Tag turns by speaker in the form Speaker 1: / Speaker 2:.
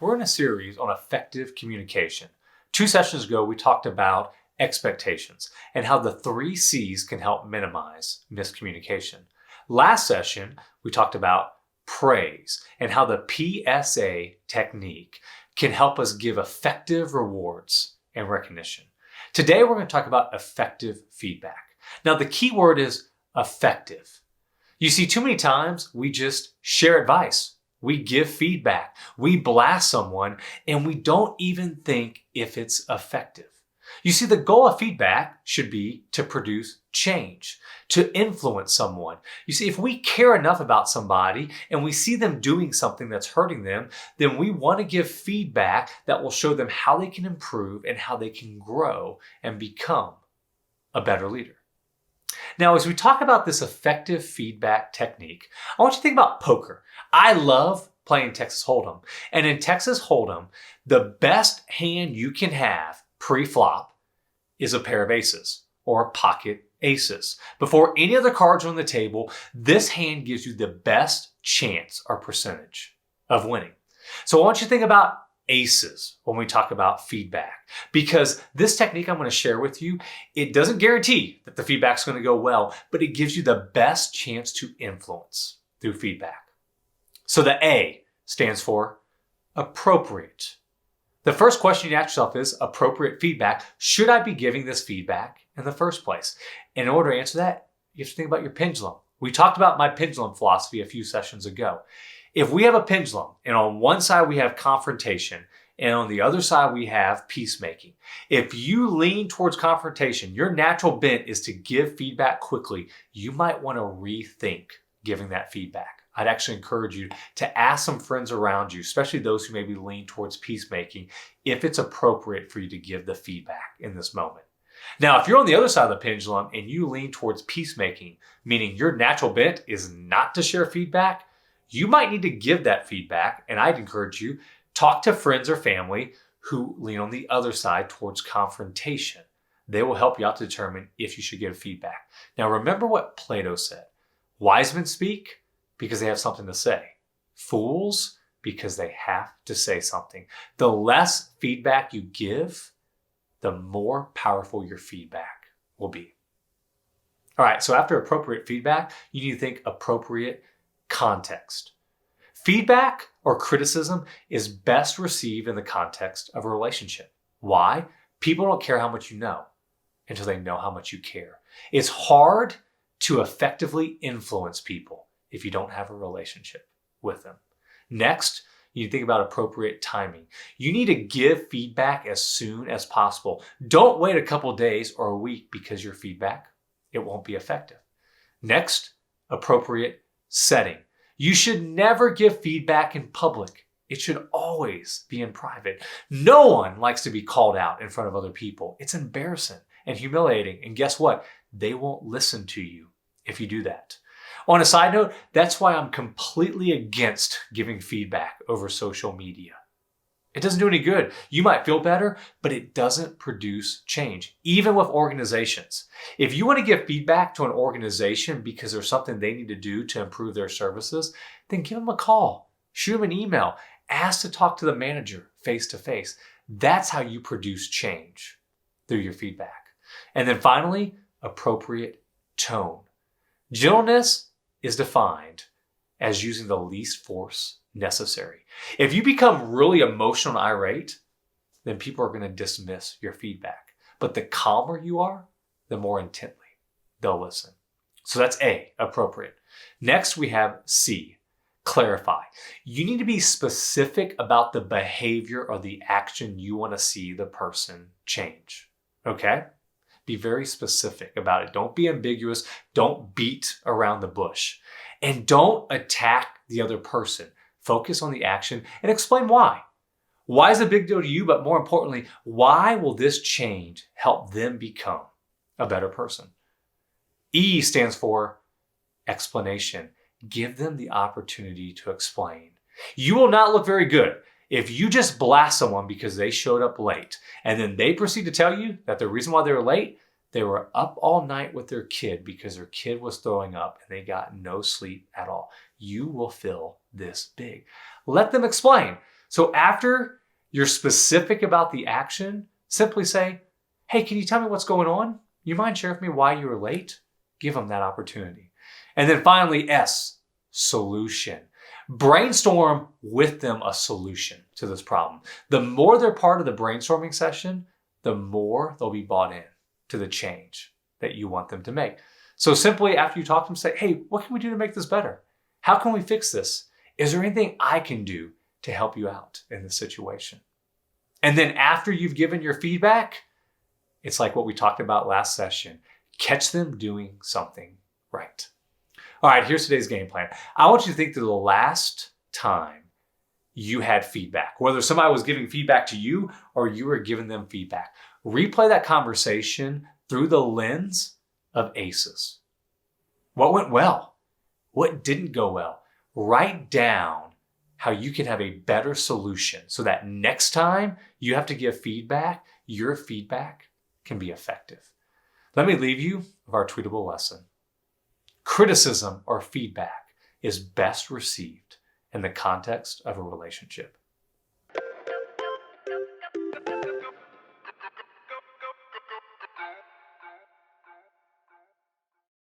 Speaker 1: We're in a series on effective communication. 2 sessions ago, we talked about expectations and how the 3 C's can help minimize miscommunication. Last session, we talked about praise and how the PSA technique can help us give effective rewards and recognition. Today, we're going to talk about effective feedback. Now, the key word is effective. You see, too many times we just share advice. We give feedback. We blast someone and we don't even think if it's effective. You see, the goal of feedback should be to produce change, to influence someone. You see, if we care enough about somebody and we see them doing something that's hurting them, then we want to give feedback that will show them how they can improve and how they can grow and become a better leader. Now, as we talk about this effective feedback technique, I want you to think about poker. I love playing Texas Hold'em. And in Texas Hold'em, the best hand you can have pre-flop is a pair of aces or pocket aces. Before any other cards are on the table, this hand gives you the best chance or percentage of winning. So I want you to think about aces when we talk about feedback, because this technique I'm going to share with you, it doesn't guarantee that the feedback's going to go well, but it gives you the best chance to influence through feedback. So the A stands for appropriate. The first question you ask yourself is appropriate feedback. Should I be giving this feedback in the first place? In order to answer that, you have to think about your pendulum. We talked about my pendulum philosophy a few sessions ago. If we have a pendulum and on one side we have confrontation and on the other side we have peacemaking, if you lean towards confrontation, your natural bent is to give feedback quickly. You might want to rethink giving that feedback. I'd actually encourage you to ask some friends around you, especially those who maybe lean towards peacemaking, if it's appropriate for you to give the feedback in this moment. Now, if you're on the other side of the pendulum and you lean towards peacemaking, meaning your natural bent is not to share feedback, you might need to give that feedback, and I'd encourage you, talk to friends or family who lean on the other side towards confrontation. They will help you out to determine if you should give feedback. Now, remember what Plato said. Wise men speak because they have something to say. Fools because they have to say something. The less feedback you give, the more powerful your feedback will be. All right, so after appropriate feedback, you need to think appropriate context. Feedback or criticism is best received in the context of a relationship. Why? People don't care how much you know until they know how much you care. It's hard to effectively influence people if you don't have a relationship with them. Next, you think about appropriate timing. You need to give feedback as soon as possible. Don't wait a couple days or a week because your feedback, it won't be effective. Next, appropriate setting. You should never give feedback in public. It should always be in private. No one likes to be called out in front of other people. It's embarrassing and humiliating. And guess what? They won't listen to you if you do that. On a side note, that's why I'm completely against giving feedback over social media. It doesn't do any good. You might feel better, but it doesn't produce change, even with organizations. If you want to give feedback to an organization because there's something they need to do to improve their services, then give them a call, shoot them an email, ask to talk to the manager face to face. That's how you produce change through your feedback. And then finally, appropriate tone. Gentleness is defined as using the least force necessary. If you become really emotional and irate, then people are going to dismiss your feedback. But the calmer you are, the more intently they'll listen. So that's A, appropriate. Next, we have C, clarify. You need to be specific about the behavior or the action you want to see the person change. Okay? Be very specific about it. Don't be ambiguous. Don't beat around the bush. And don't attack the other person. Focus on the action and explain why. Why is it a big deal to you? But more importantly, why will this change help them become a better person? E stands for explanation. Give them the opportunity to explain. You will not look very good if you just blast someone because they showed up late and then they proceed to tell you that the reason why they were late, they were up all night with their kid because their kid was throwing up and they got no sleep at all. You will feel this big. Let them explain. So after you're specific about the action, simply say, hey, can you tell me what's going on? You mind sharing with me why you were late? Give them that opportunity. And then finally, S, solution. Brainstorm with them a solution to this problem. The more they're part of the brainstorming session, the more they'll be bought in to the change that you want them to make. So simply after you talk to them, say, hey, what can we do to make this better? How can we fix this? Is there anything I can do to help you out in this situation? And then after you've given your feedback, it's like what we talked about last session. Catch them doing something right. All right, here's today's game plan. I want you to think to the last time you had feedback, whether somebody was giving feedback to you or you were giving them feedback. Replay that conversation through the lens of ACEs. What went well? What didn't go well? Write down how you can have a better solution so that next time you have to give feedback, your feedback can be effective. Let me leave you with our tweetable lesson. Criticism or feedback is best received in the context of a relationship.